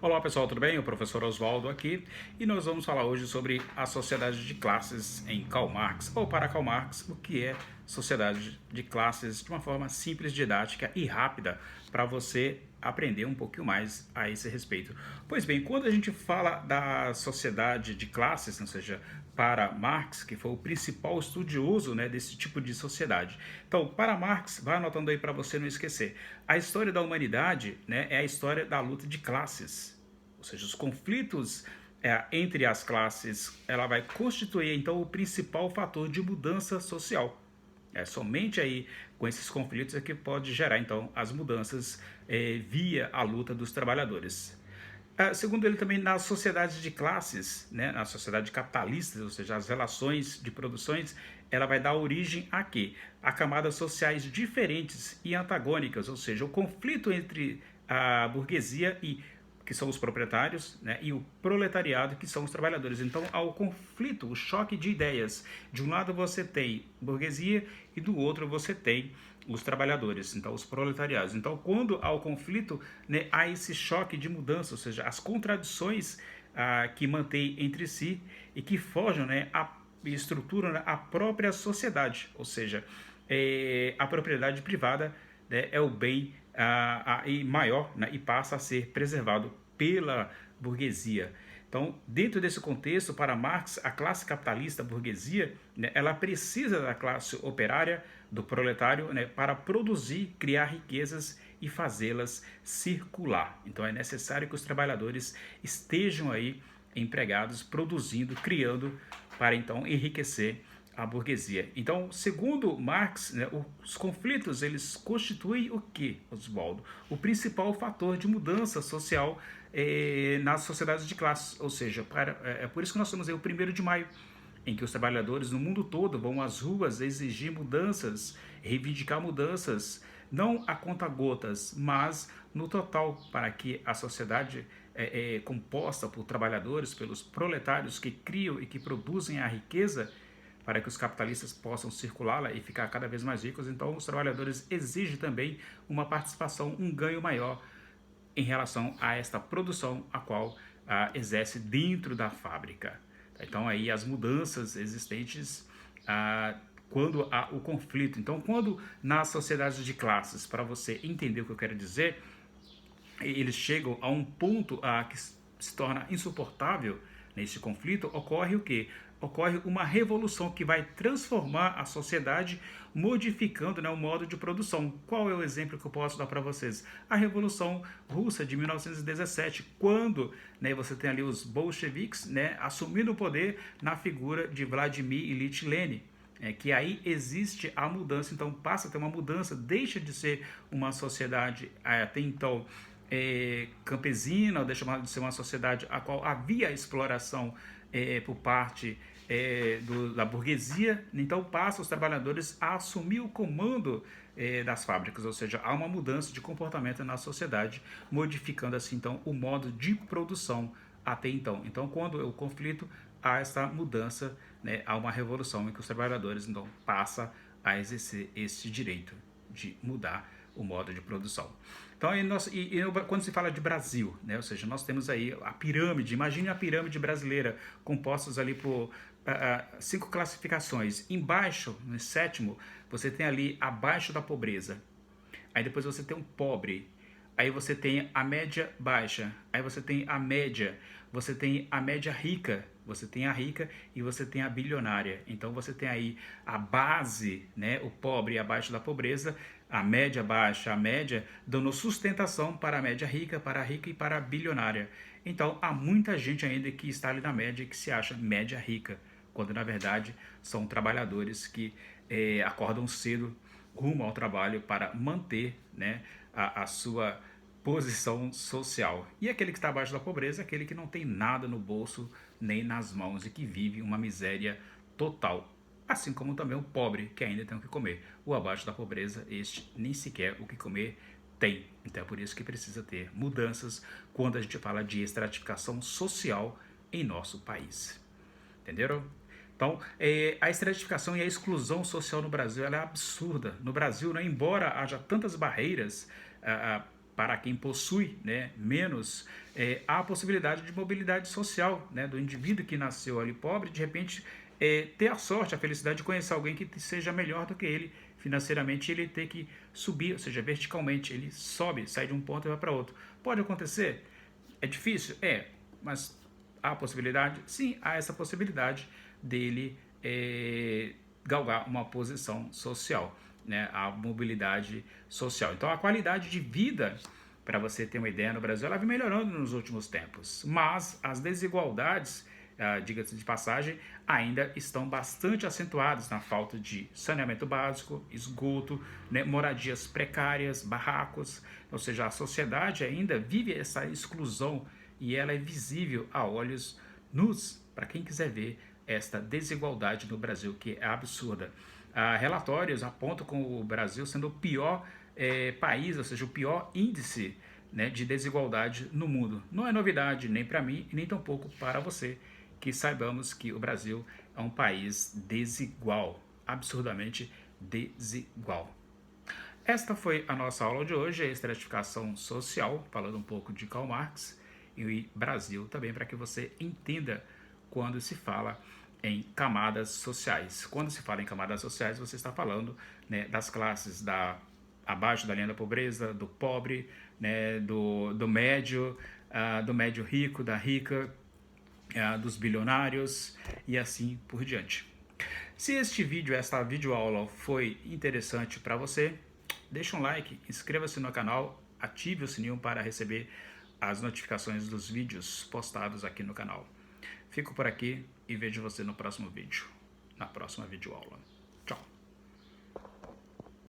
Olá pessoal, tudo bem? O professor Oswaldo aqui e nós vamos falar hoje sobre a sociedade de classes em Karl Marx, ou para Karl Marx, o que é sociedade de classes de uma forma simples, didática e rápida para você aprender um pouquinho mais a esse respeito. Pois bem, quando a gente fala da sociedade de classes, ou seja, para Marx, que foi o principal estudioso, né, desse tipo de sociedade. Então, para Marx, vai anotando aí para você não esquecer, a história da humanidade, né, é a história da luta de classes, ou seja, os conflitos entre as classes, ela vai constituir então o principal fator de mudança social. É somente aí com esses conflitos é que pode gerar então as mudanças via a luta dos trabalhadores. Segundo ele também, nas sociedades de classes, né, na sociedade capitalista, ou seja, as relações de produções, ela vai dar origem a quê? A camadas sociais diferentes e antagônicas, ou seja, o conflito entre a burguesia que são os proprietários, né, e o proletariado, que são os trabalhadores. Então, há o conflito, o choque de ideias. De um lado você tem burguesia e do outro você tem os trabalhadores, então os proletariados. Então, quando há o conflito, né, há esse choque de mudança, ou seja, as contradições que mantêm entre si e que forjam, né, e estruturam, né, a própria sociedade, ou seja, a propriedade privada, né, é o bem e maior, né, e passa a ser preservado pela burguesia. Então, dentro desse contexto, para Marx, a classe capitalista, a burguesia, né, ela precisa da classe operária, do proletário, né, para produzir, criar riquezas e fazê-las circular. Então, é necessário que os trabalhadores estejam aí empregados, produzindo, criando, para então enriquecer a burguesia. Então, segundo Marx, né, os conflitos eles constituem o que, Oswaldo? O principal fator de mudança social nas sociedades de classes. Ou seja, é por isso que nós temos aí o 1º de maio, em que os trabalhadores no mundo todo vão às ruas exigir mudanças, reivindicar mudanças, não a conta-gotas, mas no total, para que a sociedade composta por trabalhadores, pelos proletários que criam e que produzem a riqueza, para que os capitalistas possam circulá-la e ficar cada vez mais ricos. Então, os trabalhadores exigem também uma participação, um ganho maior em relação a esta produção a qual exerce dentro da fábrica. Então, aí as mudanças existentes quando há o conflito. Então, quando nas sociedades de classes, para você entender o que eu quero dizer, eles chegam a um ponto que se torna insuportável nesse conflito, ocorre o quê? Ocorre uma revolução que vai transformar a sociedade, modificando, né, o modo de produção. Qual é o exemplo que eu posso dar para vocês? A Revolução Russa de 1917, quando, né, você tem ali os bolcheviques, né, assumindo o poder na figura de Vladimir Ilyich Lenin. Que aí existe a mudança, então passa a ter uma mudança, deixa de ser uma sociedade até então campesina, deixa de ser uma sociedade a qual havia exploração por parte da burguesia, então passa os trabalhadores a assumir o comando das fábricas, ou seja, há uma mudança de comportamento na sociedade, modificando assim então o modo de produção até então. Então, quando o conflito, há essa mudança, né, há uma revolução em que os trabalhadores então passam a exercer esse direito de mudar o modo de produção. Então, quando se fala de Brasil, né, ou seja, nós temos aí a pirâmide, imagine a pirâmide brasileira, compostas ali por 5 classificações. Embaixo, no 7º, você tem ali abaixo da pobreza. Aí depois você tem um pobre. Aí você tem a média baixa. Aí você tem a média. Você tem a média rica. Você tem a rica e você tem a bilionária. Então você tem aí a base, né, o pobre abaixo da pobreza, a média baixa, a média, dando sustentação para a média rica, para a rica e para a bilionária. Então há muita gente ainda que está ali na média e que se acha média rica, quando na verdade são trabalhadores que acordam cedo rumo ao trabalho para manter, né, a sua posição social. E aquele que está abaixo da pobreza é aquele que não tem nada no bolso nem nas mãos e que vive uma miséria total. Assim como também o pobre, que ainda tem o que comer. O abaixo da pobreza, este nem sequer o que comer tem. Então é por isso que precisa ter mudanças quando a gente fala de estratificação social em nosso país. Entenderam? Então, a estratificação e a exclusão social no Brasil ela é absurda. No Brasil, né, embora haja tantas barreiras para quem possui, né, menos, há a possibilidade de mobilidade social, né, do indivíduo que nasceu ali pobre, de repente ter a sorte, a felicidade de conhecer alguém que seja melhor do que ele financeiramente, ele ter que subir, ou seja, verticalmente, ele sobe, sai de um ponto e vai para outro. Pode acontecer? É difícil? É, mas há a possibilidade? Sim, há essa possibilidade dele galgar uma posição social, né? A mobilidade social. Então, a qualidade de vida, para você ter uma ideia, no Brasil, ela vem melhorando nos últimos tempos, mas as desigualdades, diga-se de passagem, ainda estão bastante acentuadas na falta de saneamento básico, esgoto, né, moradias precárias, barracos, ou seja, a sociedade ainda vive essa exclusão e ela é visível a olhos nus para quem quiser ver esta desigualdade no Brasil, que é absurda. Relatórios apontam com o Brasil sendo o pior país, ou seja, o pior índice, né, de desigualdade no mundo. Não é novidade nem para mim e nem tampouco para você que saibamos que o Brasil é um país desigual, absurdamente desigual. Esta foi a nossa aula de hoje, a estratificação social, falando um pouco de Karl Marx e Brasil também, para que você entenda quando se fala em camadas sociais. Quando se fala em camadas sociais, você está falando, né, das classes abaixo da linha da pobreza, do pobre, né, do médio rico, da rica, dos bilionários e assim por diante. Se este vídeo, esta videoaula foi interessante para você, deixa um like, inscreva-se no canal, ative o sininho para receber as notificações dos vídeos postados aqui no canal. Fico por aqui e vejo você no próximo vídeo, na próxima videoaula.